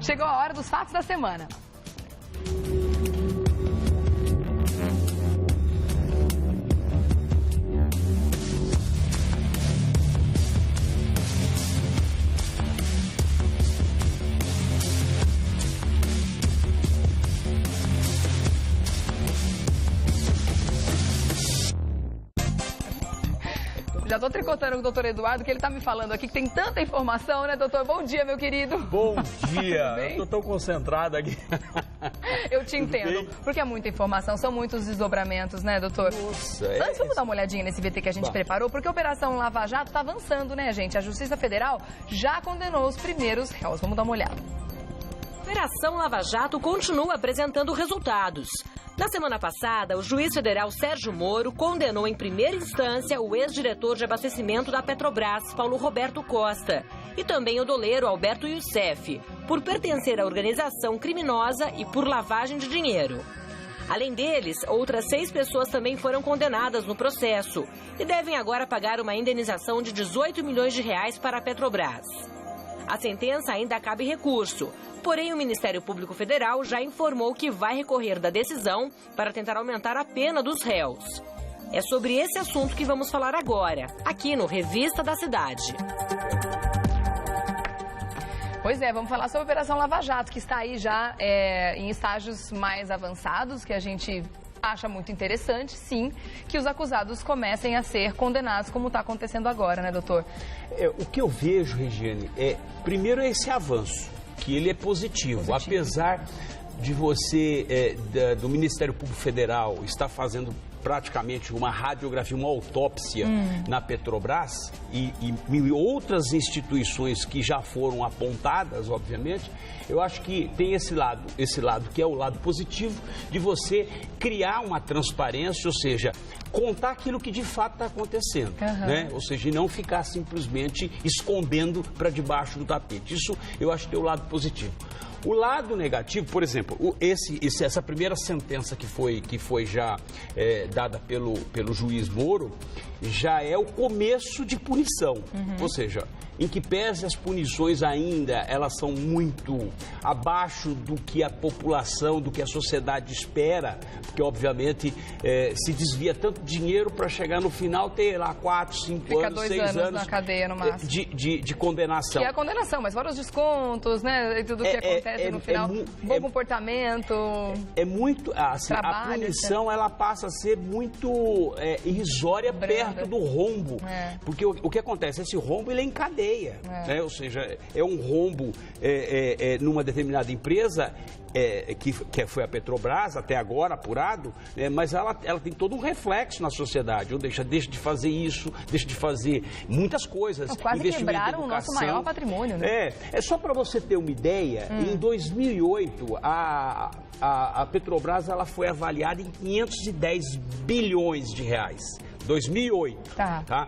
Chegou a hora dos fatos da semana. Já estou tricotando com o doutor Eduardo, que ele está me falando aqui que tem tanta informação, né, doutor? Bom dia, meu querido. Bom dia. Eu estou tão concentrado aqui. Eu te entendo, porque é muita informação, são muitos desdobramentos, né, doutor? Nossa, Antes, vamos dar uma olhadinha nesse VT que a gente preparou, porque a Operação Lava Jato está avançando, né, gente? A Justiça Federal já condenou os primeiros réus. Vamos dar uma olhada. A Operação Lava Jato continua apresentando resultados. Na semana passada, o juiz federal Sérgio Moro condenou em primeira instância o ex-diretor de abastecimento da Petrobras, Paulo Roberto Costa, e também o doleiro Alberto Youssef, por pertencer à organização criminosa e por lavagem de dinheiro. Além deles, outras 6 pessoas também foram condenadas no processo e devem agora pagar uma indenização de 18 milhões de reais para a Petrobras. A sentença ainda cabe recurso. Porém, o Ministério Público Federal já informou que vai recorrer da decisão para tentar aumentar a pena dos réus. É sobre esse assunto que vamos falar agora, aqui no Revista da Cidade. Pois é, vamos falar sobre a Operação Lava Jato, que está aí já em estágios mais avançados, que a gente acha muito interessante, sim, que os acusados comecem a ser condenados, como está acontecendo agora, né, doutor? O que eu vejo, Regiane, primeiro é esse avanço, que ele é positivo. Apesar de você, do Ministério Público Federal, estar fazendo praticamente uma radiografia, uma autópsia na Petrobras e outras instituições que já foram apontadas, obviamente, eu acho que tem esse lado que é o lado positivo de você criar uma transparência, ou seja, contar aquilo que de fato está acontecendo, né? Ou seja, e não ficar simplesmente escondendo para debaixo do tapete. Isso eu acho que tem o lado positivo. O lado negativo, por exemplo, essa primeira sentença que foi já dada pelo juiz Moro, já é o começo de punição. Ou seja, em que pese as punições ainda, elas são muito abaixo do que a população, do que a sociedade espera, porque obviamente se desvia tanto dinheiro para chegar no final ter lá 4, 5 anos, 6 anos na cadeia no máximo de condenação. Que é a condenação, mas fora os descontos, né, e tudo que acontece no final, bom comportamento. É muito, assim, trabalho, a punição ela passa a ser muito irrisória perto do rombo, porque o que acontece, esse rombo ele é em cadeia, né? Ou seja, é um rombo numa determinada empresa, que foi a Petrobras, até agora apurado, mas ela tem todo um reflexo na sociedade, ou deixa de fazer isso, deixa de fazer muitas coisas. Quase quebraram o nosso maior patrimônio, né? É só para você ter uma ideia, em 2008, a Petrobras ela foi avaliada em 510 bilhões de reais. 2008, tá?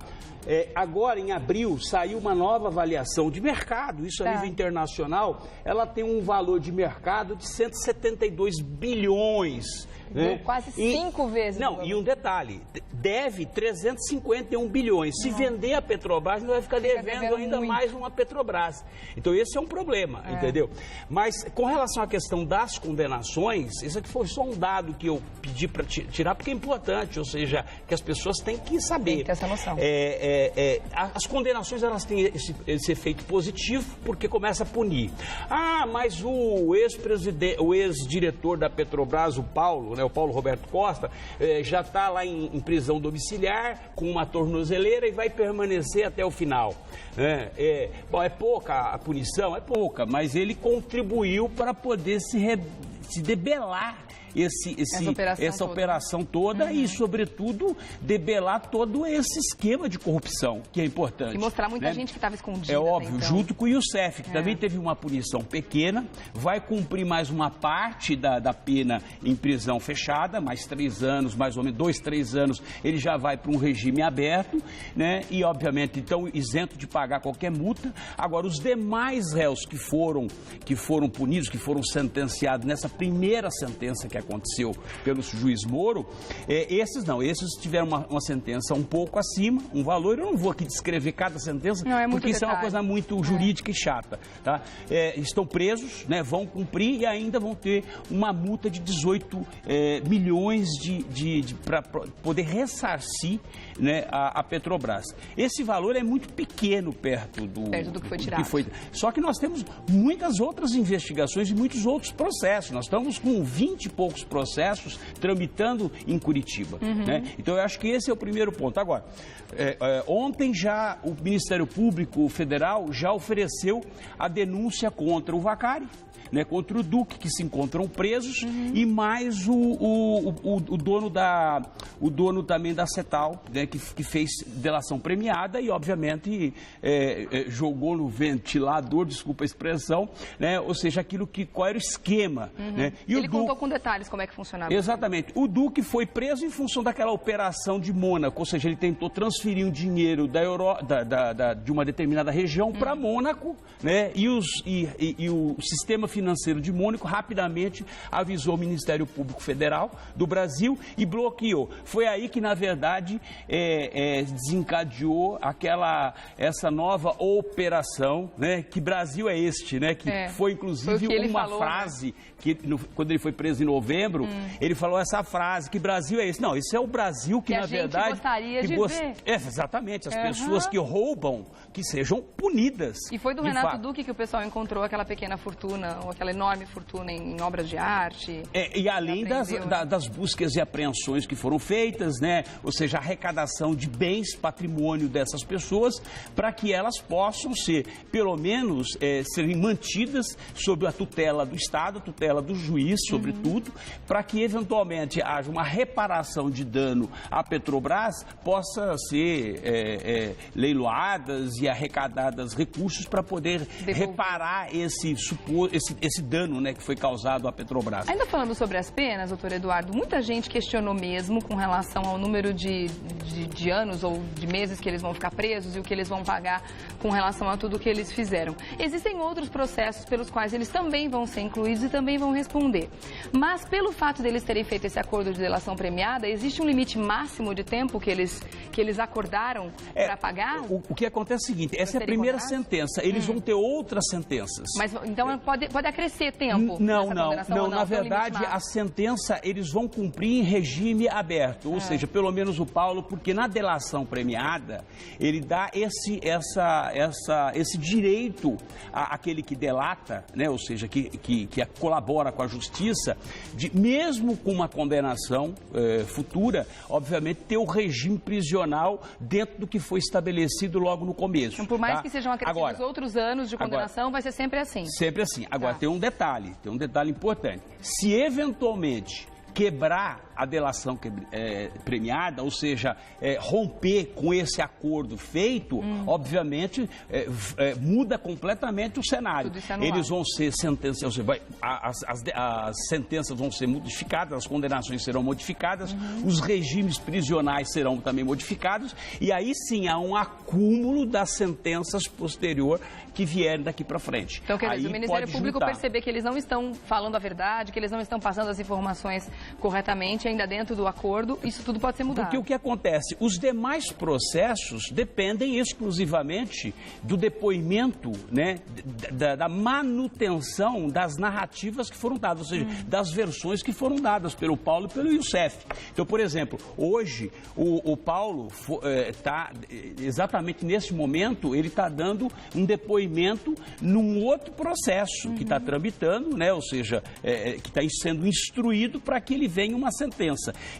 Agora, em abril, saiu uma nova avaliação de mercado, isso a nível internacional, ela tem um valor de mercado de 172 bilhões. Né? Quase 5 vezes. Não, e um detalhe, deve 351 bilhões. Se vender a Petrobras, não vai ficar devendo ainda mais uma Petrobras. Então esse é um problema, entendeu? Mas com relação à questão das condenações, isso aqui foi só um dado que eu pedi para tirar, porque é importante, ou seja, que as pessoas têm que saber. Tem que ter essa noção. As condenações, elas têm esse efeito positivo, porque começa a punir. Mas o ex-diretor da Petrobras, o Paulo, o Paulo Roberto Costa, já está lá em prisão domiciliar, com uma tornozeleira e vai permanecer até o final. É pouca a punição? É pouca, mas ele contribuiu para poder se debelar essa operação toda e, sobretudo, debelar todo esse esquema de corrupção, que é importante. E mostrar muita gente que estava escondida. É óbvio, junto com o Youssef, que também teve uma punição pequena, vai cumprir mais uma parte da pena em prisão fechada, mais 3 anos, mais ou menos 2, 3 anos, ele já vai para um regime aberto, né? E, obviamente, então, isento de pagar qualquer multa. Agora, os demais réus que foram punidos, que foram sentenciados nessa primeira sentença que que aconteceu pelo juiz Moro, esses tiveram uma sentença um pouco acima, um valor, eu não vou aqui descrever cada sentença, porque isso é uma coisa muito jurídica e chata, tá? Estão presos, né, vão cumprir e ainda vão ter uma multa de 18 milhões para poder ressarcir, né, a Petrobras. Esse valor é muito pequeno perto do que foi tirado. Só que nós temos muitas outras investigações e muitos outros processos. Nós estamos com 20 e poucos processos tramitando em Curitiba. Né? Então, eu acho que esse é o primeiro ponto. Agora, ontem já o Ministério Público Federal já ofereceu a denúncia contra o Vacari, né, contra o Duque, que se encontram presos, e mais o dono também da Cetal, né, que fez delação premiada e, obviamente, jogou no ventilador, desculpa a expressão, né, ou seja, qual era o esquema. Né? E ele contou com detalhes como é que funcionava. Exatamente. O Duque foi preso em função daquela operação de Mônaco, ou seja, ele tentou transferir um dinheiro de uma determinada região para Mônaco, né, e o sistema financeiro de Mônaco rapidamente avisou o Ministério Público Federal do Brasil e bloqueou. Foi aí que, na verdade, desencadeou essa nova operação, né? Que Brasil é este, né? Que foi, inclusive, uma frase, né? Que quando ele foi preso em novembro, ele falou essa frase, que Brasil é esse. Não, isso é o Brasil que, na verdade... gostaria de ver. Exatamente, as pessoas que roubam, que sejam punidas. E foi do Renato Duque que o pessoal encontrou aquela pequena fortuna, ou aquela enorme fortuna em obras de arte. E além das buscas e apreensões que foram feitas, né? Ou seja, a arrecadação de bens, patrimônio dessas pessoas, para que elas possam ser, pelo menos, serem mantidas sob a tutela do Estado, a tutela do juiz, sobretudo, para que, eventualmente, haja uma reparação de dano à Petrobras, possa ser leiloadas e arrecadadas recursos para poder reparar esse dano, né, que foi causado à Petrobras. Ainda falando sobre as penas, doutor Eduardo, muita gente questionou mesmo com relação ao número de anos ou de meses que eles vão ficar presos e o que eles vão pagar com relação a tudo que eles fizeram. Existem outros processos pelos quais eles também vão ser incluídos e também vão responder. Mas pelo fato deles terem feito esse acordo de delação premiada, existe um limite máximo de tempo que eles acordaram para pagar? O que acontece é o seguinte, essa é a primeira sentença, eles vão ter outras sentenças. Mas então pode acrescer tempo? Não, na verdade, a sentença eles vão cumprir em regime aberto, ou seja, pelo menos o Paulo, porque na delação premiada, ele dá esse direito àquele que delata, né, ou seja, que colabora com a justiça, de, mesmo com uma condenação futura, obviamente, ter o regime prisional dentro do que foi estabelecido logo no começo. Então, por mais que sejam acrescidos outros anos de condenação, vai ser sempre assim? Sempre assim. Agora, tem um detalhe importante. Se eventualmente quebrar a delação premiada, ou seja, romper com esse acordo feito, obviamente, muda completamente o cenário. Eles vão ser sentenciados, as sentenças vão ser modificadas, as condenações serão modificadas, os regimes prisionais serão também modificados, e aí sim há um acúmulo das sentenças posterior que vierem daqui para frente. Então, quer dizer, o Ministério Público perceber que eles não estão falando a verdade, que eles não estão passando as informações corretamente, ainda dentro do acordo, isso tudo pode ser mudado. Porque o que acontece? Os demais processos dependem exclusivamente do depoimento, né, da manutenção das narrativas que foram dadas, ou seja, das versões que foram dadas pelo Paulo e pelo Youssef. Então, por exemplo, hoje o Paulo está, exatamente nesse momento, ele está dando um depoimento num outro processo que está tramitando, né, ou seja, que está sendo instruído para que ele venha uma sentença.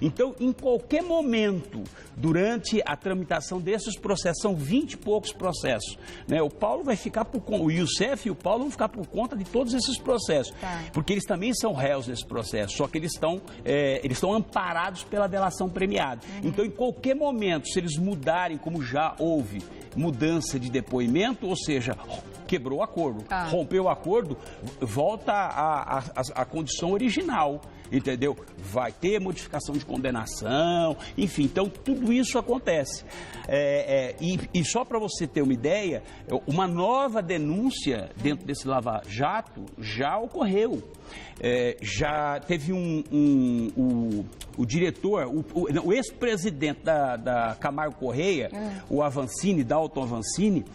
Então, em qualquer momento, durante a tramitação desses processos, são 20 e poucos processos, né? O Paulo vai ficar o Youssef e o Paulo vão ficar por conta de todos esses processos, porque eles também são réus nesse processo, só que eles estão amparados pela delação premiada. Então, em qualquer momento, se eles mudarem, como já houve mudança de depoimento, ou seja, quebrou o acordo. Rompeu o acordo, volta à condição original, entendeu? Vai ter modificação de condenação, enfim, então tudo isso acontece. E só para você ter uma ideia, uma nova denúncia dentro desse Lava Jato já ocorreu. Já teve o diretor, o ex-presidente da Camargo Correia, o Avancini, Dalton Avancini,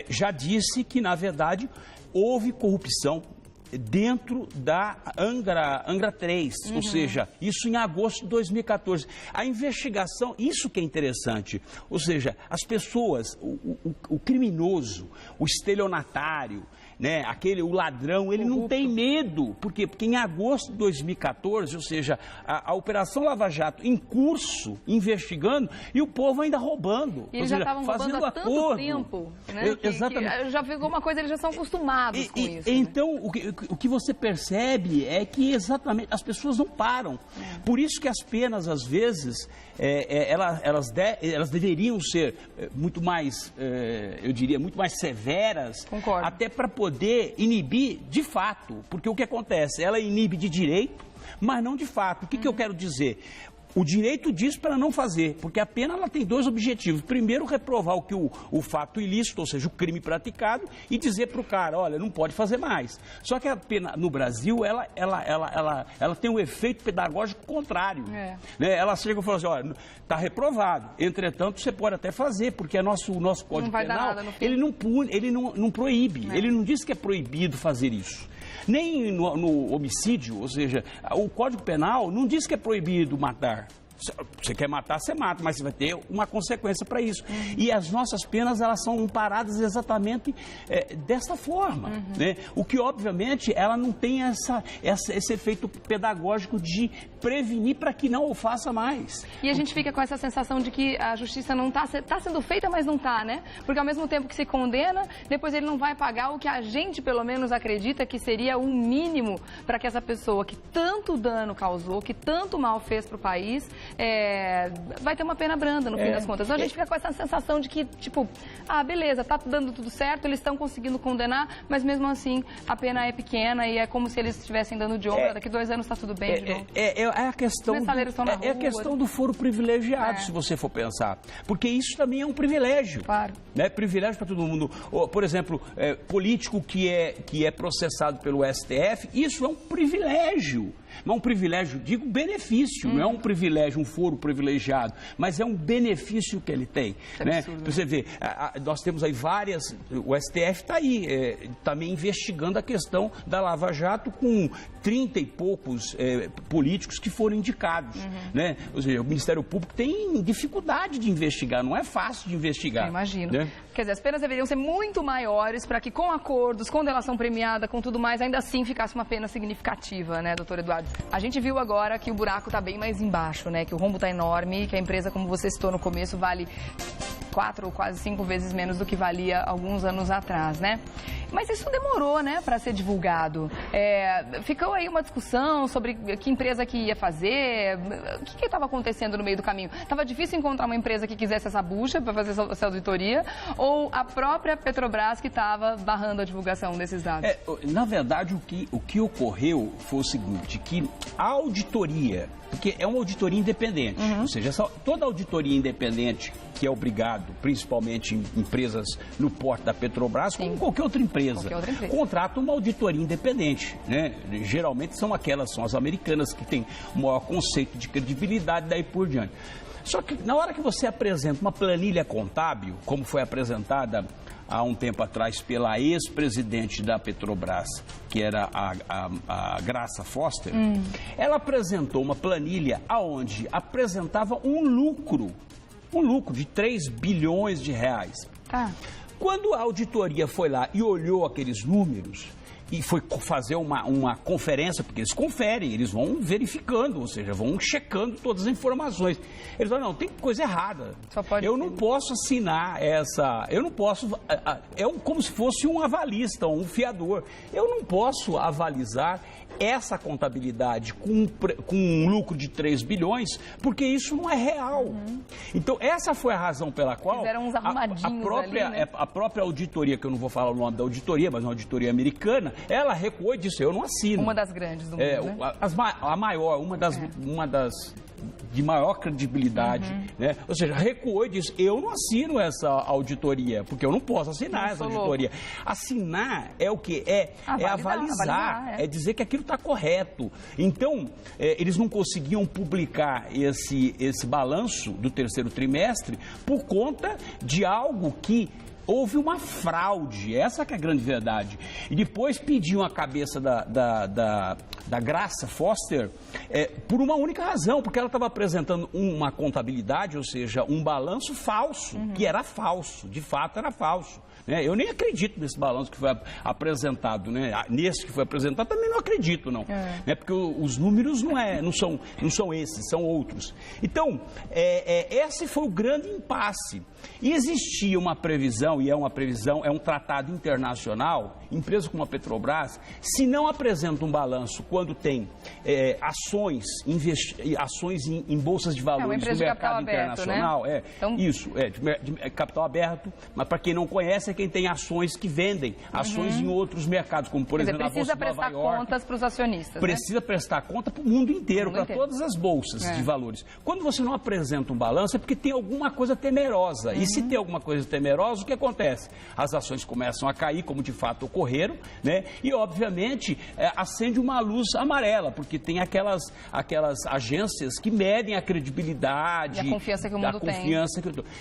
já disse que, na verdade, houve corrupção dentro da Angra 3, ou seja, isso em agosto de 2014. A investigação, isso que é interessante, ou seja, as pessoas, o criminoso, o estelionatário, né, o ladrão, ele não tem medo. Por quê? Porque em agosto de 2014, ou seja, a Operação Lava Jato em curso, investigando, e o povo ainda roubando. E eles já estavam roubando há tanto tempo, né? Exatamente. Já ficou uma coisa, eles já são acostumados com isso. Então, né? O que você percebe é que exatamente as pessoas não param. Por isso que as penas, às vezes, elas deveriam ser muito mais, eu diria, muito mais severas. Concordo. Até para poder inibir de fato. Porque o que acontece? Ela inibe de direito, mas não de fato. O que eu quero dizer? O direito diz para não fazer, porque a pena ela tem dois objetivos. Primeiro, reprovar o fato ilícito, ou seja, o crime praticado, e dizer para o cara, olha, não pode fazer mais. Só que a pena no Brasil, ela tem um efeito pedagógico contrário. Né? Ela chega e fala assim, olha, está reprovado. Entretanto, você pode até fazer, porque o nosso Código Penal, ele não pune, ele não proíbe, ele não diz que é proibido fazer isso. Nem no homicídio, ou seja, o Código Penal não diz que é proibido matar. Você quer matar, você mata, mas você vai ter uma consequência para isso. E as nossas penas, elas são paradas exatamente dessa forma. Né? O que, obviamente, ela não tem esse efeito pedagógico de prevenir para que não o faça mais. E a gente fica com essa sensação de que a justiça não está sendo feita, mas não está, né? Porque ao mesmo tempo que se condena, depois ele não vai pagar o que a gente, pelo menos, acredita que seria o mínimo para que essa pessoa que tanto dano causou, que tanto mal fez para o país, vai ter uma pena branda no fim das contas. Então a gente fica com essa sensação de que, tipo, beleza, tá dando tudo certo, eles estão conseguindo condenar, mas mesmo assim a pena é pequena e é como se eles estivessem dando de ombro, daqui 2 anos está tudo bem de novo. É a questão do foro privilegiado, se você for pensar. Porque isso também é um privilégio. Claro. Né? Privilégio para todo mundo. Por exemplo, político que é processado pelo STF, isso é um privilégio. Não é um privilégio, digo benefício, não é um privilégio, um foro privilegiado, mas é um benefício que ele tem. Né? Você vê, nós temos aí várias, o STF está aí, também investigando a questão da Lava Jato com 30 e poucos políticos que foram indicados. Né? Ou seja, o Ministério Público tem dificuldade de investigar, não é fácil de investigar. Eu imagino. Né? Quer dizer, as penas deveriam ser muito maiores para que com acordos, com delação premiada, com tudo mais, ainda assim ficasse uma pena significativa, né, doutor Eduardo? A gente viu agora que o buraco está bem mais embaixo, né? Que o rombo está enorme, que a empresa, como você citou no começo, vale 4 ou quase 5 vezes menos do que valia alguns anos atrás, né? Mas isso demorou, né, para ser divulgado. Ficou aí uma discussão sobre que empresa que ia fazer, o que estava acontecendo no meio do caminho. Estava difícil encontrar uma empresa que quisesse essa bucha para fazer essa auditoria, ou a própria Petrobras que estava barrando a divulgação desses dados? Na verdade, o que ocorreu foi o seguinte, que a auditoria, porque é uma auditoria independente, ou seja, toda auditoria independente que é obrigado, principalmente em empresas no porte da Petrobras, como qualquer outra empresa, contrata uma auditoria independente. Né? Geralmente são as americanas que têm o maior conceito de credibilidade, daí por diante. Só que na hora que você apresenta uma planilha contábil, como foi apresentada há um tempo atrás pela ex-presidente da Petrobras, que era a Graça Foster, ela apresentou uma planilha onde apresentava um lucro de 3 bilhões de reais. Quando a auditoria foi lá e olhou aqueles números e foi fazer uma conferência, porque eles conferem, eles vão verificando, ou seja, vão checando todas as informações. Eles falam, não, tem coisa errada. Eu não posso assinar eu não posso, como se fosse um avalista, um fiador. Eu não posso avalizar essa contabilidade com um lucro de 3 bilhões, porque isso não é real. Então, essa foi a razão pela qual fizeram uns arrumadinhos a própria auditoria, que eu não vou falar o nome da auditoria, mas uma auditoria americana, ela recuou e disse, eu não assino. Uma das grandes do mundo, né? A maior, uma das de maior credibilidade, né? Ou seja, recuou e disse, eu não assino essa auditoria, porque eu não posso assinar essa auditoria. Assinar é o quê? É avalizar, é dizer que aquilo está correto. Então, eles não conseguiam publicar esse balanço do terceiro trimestre por conta de algo que houve uma fraude, essa que é a grande verdade. E depois pediam a cabeça da Graça Foster por uma única razão, porque ela estava apresentando uma contabilidade, ou seja, um balanço falso, que era falso, de fato era falso. Eu nem acredito nesse balanço que foi apresentado, né? Nesse que foi apresentado também não acredito, não. Porque os números não são esses, são outros. Então, esse foi o grande impasse. E existia uma previsão, e é um tratado internacional, empresa como a Petrobras, se não apresenta um balanço quando tem ações em bolsas de valores no mercado internacional, né? Então... de capital aberto, mas para quem não conhece, quem tem ações que vendem, ações em outros mercados, como por exemplo a Bolsa de Nova York. Precisa prestar contas para os acionistas. Precisa prestar conta para o mundo inteiro, para todas as bolsas de valores. Quando você não apresenta um balanço, é porque tem alguma coisa temerosa. E se tem alguma coisa temerosa, o que acontece? As ações começam a cair, como de fato ocorreram, né? E obviamente acende uma luz amarela, porque tem aquelas agências que medem a credibilidade, e a confiança que o mundo tem.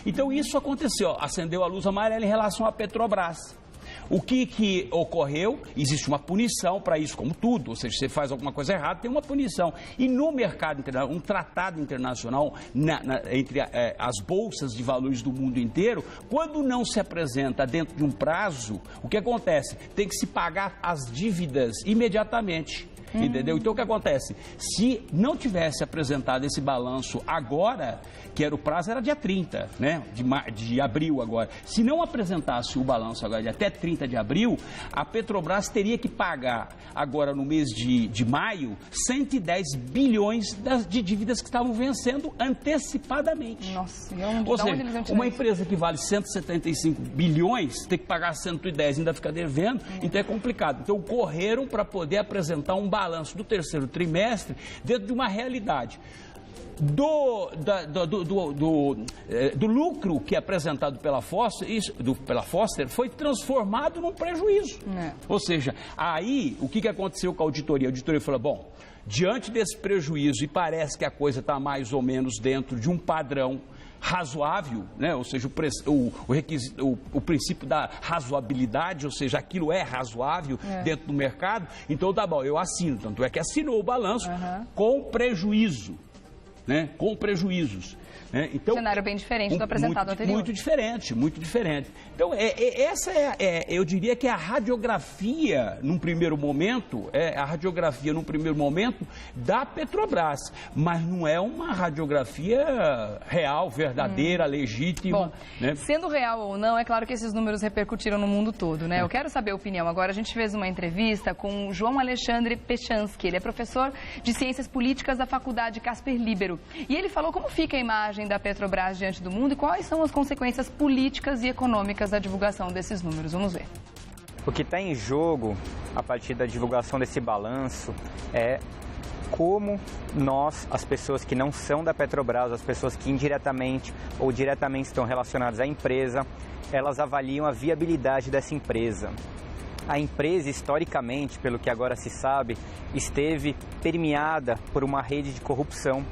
Então isso aconteceu, acendeu a luz amarela em relação à Petrobras. O que ocorreu? Existe uma punição para isso, como tudo. Ou seja, se você faz alguma coisa errada, tem uma punição. E no mercado internacional, um tratado internacional entre as bolsas de valores do mundo inteiro, quando não se apresenta dentro de um prazo, o que acontece? Tem que se pagar as dívidas imediatamente. Entendeu? Então, o que acontece? Se não tivesse apresentado esse balanço agora, que era o prazo, era dia 30, né? De abril agora. Se não apresentasse o balanço agora, de até 30 de abril, a Petrobras teria que pagar agora no mês de maio 110 bilhões de dívidas que estavam vencendo antecipadamente. Nossa, ou seja, uma empresa que vale 175 bilhões tem que pagar 110 e ainda fica devendo, então é complicado. Então correram para poder apresentar um balanço do terceiro trimestre dentro de uma realidade. Do lucro que é apresentado pela Foster foi transformado num prejuízo. Ou seja, aí o que aconteceu com a auditoria? A auditoria falou, bom, diante desse prejuízo, e parece que a coisa está mais ou menos dentro de um padrão razoável, né? Ou seja, o princípio da razoabilidade, ou seja, aquilo é razoável dentro do mercado, então tá bom, eu assino. Tanto é que assinou o balanço com prejuízo, né? Com prejuízos. Então, um cenário bem diferente do apresentado anterior. Muito diferente, muito diferente. Então, essa eu diria que é a radiografia, num primeiro momento, da Petrobras, mas não é uma radiografia real, verdadeira, legítima. Bom, né? Sendo real ou não, é claro que esses números repercutiram no mundo todo, né? Eu quero saber a opinião. Agora, a gente fez uma entrevista com o João Alexandre Pechansky, ele é professor de Ciências Políticas da Faculdade Casper Libero. E ele falou como fica a imagem da Petrobras diante do mundo e quais são as consequências políticas e econômicas da divulgação desses números. Vamos ver. O que está em jogo a partir da divulgação desse balanço é como nós, as pessoas que não são da Petrobras, as pessoas que indiretamente ou diretamente estão relacionadas à empresa, elas avaliam a viabilidade dessa empresa. A empresa, historicamente, pelo que agora se sabe, esteve permeada por uma rede de corrupção.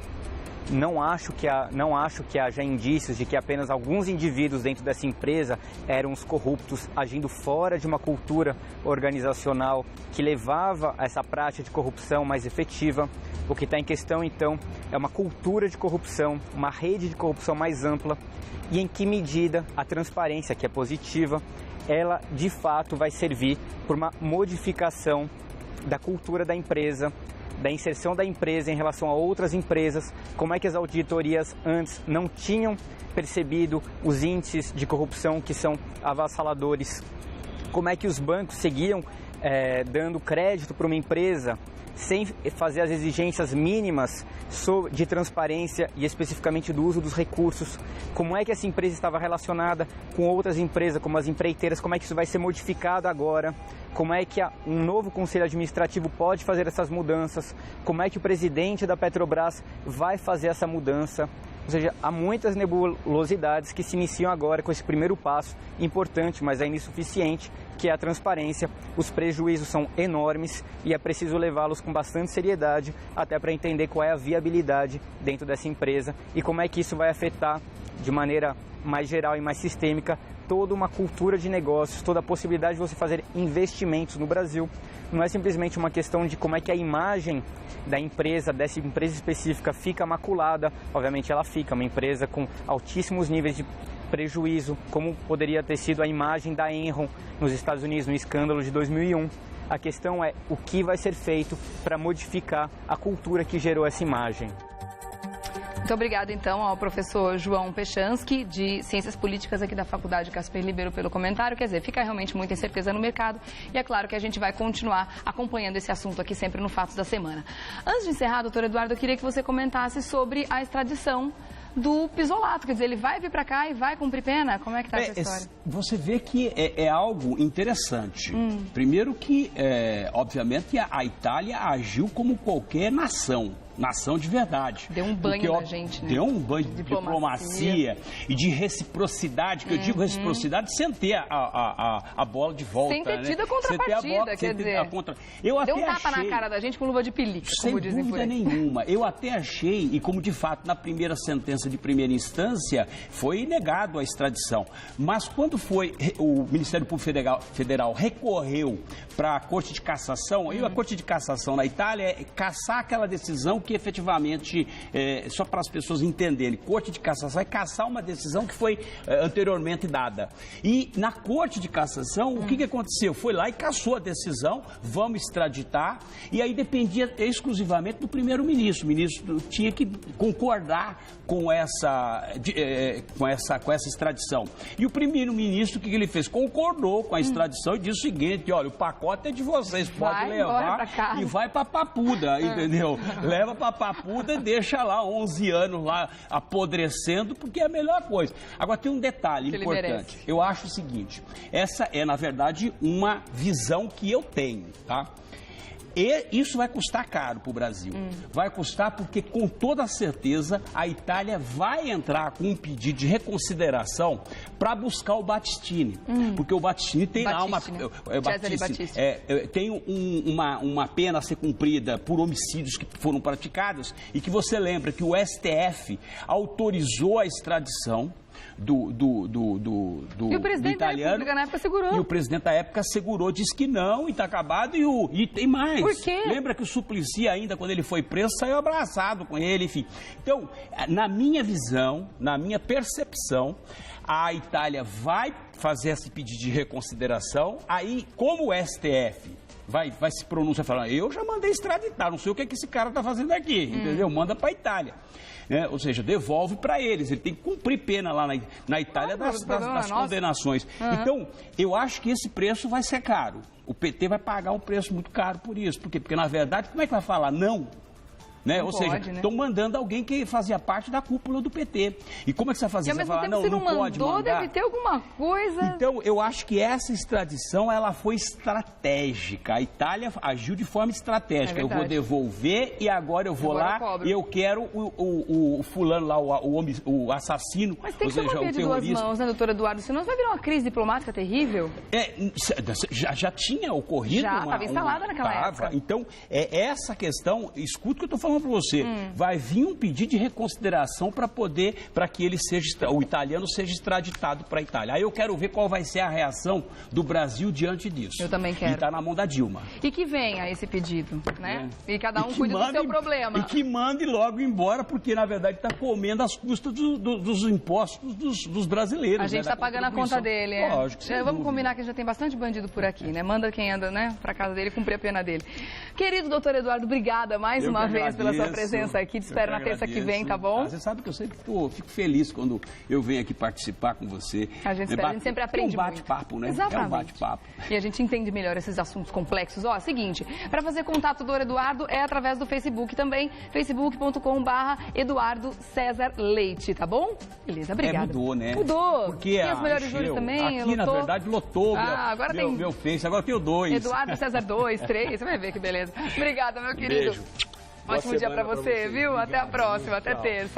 Não acho que haja indícios de que apenas alguns indivíduos dentro dessa empresa eram os corruptos, agindo fora de uma cultura organizacional que levava a essa prática de corrupção mais efetiva. O que está em questão, então, é uma cultura de corrupção, uma rede de corrupção mais ampla e em que medida a transparência, que é positiva, ela de fato vai servir por uma modificação da cultura da empresa, da inserção da empresa em relação a outras empresas, como é que as auditorias antes não tinham percebido os índices de corrupção que são avassaladores, como é que os bancos seguiam dando crédito para uma empresa sem fazer as exigências mínimas de transparência e especificamente do uso dos recursos, como é que essa empresa estava relacionada com outras empresas, como as empreiteiras, como é que isso vai ser modificado agora, como é que um novo conselho administrativo pode fazer essas mudanças, como é que o presidente da Petrobras vai fazer essa mudança. Ou seja, há muitas nebulosidades que se iniciam agora com esse primeiro passo, importante, mas ainda insuficiente, que é a transparência. Os prejuízos são enormes e é preciso levá-los com bastante seriedade, até para entender qual é a viabilidade dentro dessa empresa e como é que isso vai afetar de maneira mais geral e mais sistêmica toda uma cultura de negócios, toda a possibilidade de você fazer investimentos no Brasil. Não é simplesmente uma questão de como é que a imagem da empresa, dessa empresa específica, fica maculada. Obviamente ela fica, uma empresa com altíssimos níveis de prejuízo, como poderia ter sido a imagem da Enron nos Estados Unidos, no escândalo de 2001. A questão é o que vai ser feito para modificar a cultura que gerou essa imagem. Muito obrigada, então, ao professor João Pechansky, de Ciências Políticas aqui da Faculdade Casper Libero, pelo comentário. Quer dizer, fica realmente muita incerteza no mercado e é claro que a gente vai continuar acompanhando esse assunto aqui sempre no Fatos da Semana. Antes de encerrar, doutor Eduardo, eu queria que você comentasse sobre a extradição do Pisolato. Quer dizer, ele vai vir para cá e vai cumprir pena? Como é que está essa história? Você vê que é algo interessante. Primeiro que, obviamente, a Itália agiu como qualquer nação de verdade. Deu um banho na gente, né? Deu um banho de diplomacia e de reciprocidade, que eu digo reciprocidade sem ter a bola de volta. Sem ter tido a contrapartida, quer dizer. Deu um tapa na cara da gente com luva de pelica, como dizem por aí. Sem dúvida nenhuma. Eu até achei, e como de fato na primeira sentença de primeira instância foi negado a extradição. Mas quando o Ministério Público Federal recorreu para a Corte de Cassação, e a Corte de Cassação na Itália é cassar aquela decisão que efetivamente, só para as pessoas entenderem, Corte de Cassação é cassar uma decisão que foi anteriormente dada. E na Corte de Cassação, o que aconteceu? Foi lá e cassou a decisão, vamos extraditar, e aí dependia exclusivamente do primeiro-ministro. O ministro tinha que concordar com essa extradição. E o primeiro-ministro, o que ele fez? Concordou com a extradição e disse o seguinte: olha, o pacote é de vocês, pode levar e vai para Papuda, entendeu? Leva para Papuda e deixa lá 11 anos lá apodrecendo, porque é a melhor coisa. Agora tem um detalhe importante. Eu acho o seguinte: essa é, na verdade, uma visão que eu tenho, tá? E isso vai custar caro para o Brasil. Vai custar porque, com toda certeza, a Itália vai entrar com um pedido de reconsideração para buscar o Battistini. Porque o Battistini tem lá uma... tem uma pena a ser cumprida por homicídios que foram praticados e que você lembra que o STF autorizou a extradição do e o presidente da República na época segurou. E o presidente da época segurou, disse que não, e está acabado, e tem mais. Por quê? Lembra que o Suplicy, ainda quando ele foi preso, saiu abraçado com ele, enfim. Então, na minha visão, na minha percepção, a Itália vai fazer esse pedido de reconsideração, aí, como o STF vai se pronunciar falando, eu já mandei extraditar, não sei o que esse cara está fazendo aqui, entendeu? Manda para a Itália. Ou seja, devolve para eles. Ele tem que cumprir pena lá na Itália das condenações. Então, eu acho que esse preço vai ser caro. O PT vai pagar um preço muito caro por isso. Por quê? Porque, na verdade, como é que vai falar não? Ou seja, estão mandando alguém que fazia parte da cúpula do PT. E como é que você vai fazer? Você vai falar, não pode mandar. Deve ter alguma coisa... Então, eu acho que essa extradição, ela foi estratégica. A Itália agiu de forma estratégica. Eu vou devolver e agora eu vou lá e eu quero o fulano lá, o assassino. Mas tem que ser uma via de duas mãos, né, doutor Eduardo? Senão vai virar uma crise diplomática terrível. Já tinha ocorrido. Já, estava instalada naquela época. Então, essa questão, escuta o que eu estou falando falando para você, vai vir um pedido de reconsideração para que o italiano seja extraditado para a Itália. Aí eu quero ver qual vai ser a reação do Brasil diante disso. Eu também quero. E está na mão da Dilma. E que venha esse pedido, né? E cada um cuida do seu problema. E que mande logo embora, porque na verdade está comendo as custas dos impostos dos brasileiros. A gente está pagando a conta dele. Lógico. Vamos combinar que já tem bastante bandido por aqui, né? Manda quem anda, né, para casa dele cumprir a pena dele. Querido doutor Eduardo, obrigada mais uma vez pela sua presença aqui. Te espero na terça que vem, tá bom? Você sabe que eu sempre fico feliz quando eu venho aqui participar com você. A gente sempre aprende muito. É um bate-papo, né? Exatamente. É um bate-papo. E a gente entende melhor esses assuntos complexos. Ó, seguinte, para fazer contato do doutor Eduardo é através do Facebook também, facebook.com/Eduardo César Leite, tá bom? Beleza, obrigada. Mudou, né? Mudou. Porque e as melhores júris também? Aqui, na verdade, lotou agora tem meu Face, agora tem o 2. Eduardo César 2, 3, você vai ver que beleza. Obrigada, meu querido. Beijo. Ótimo dia para você, viu? Até a próxima, até terça.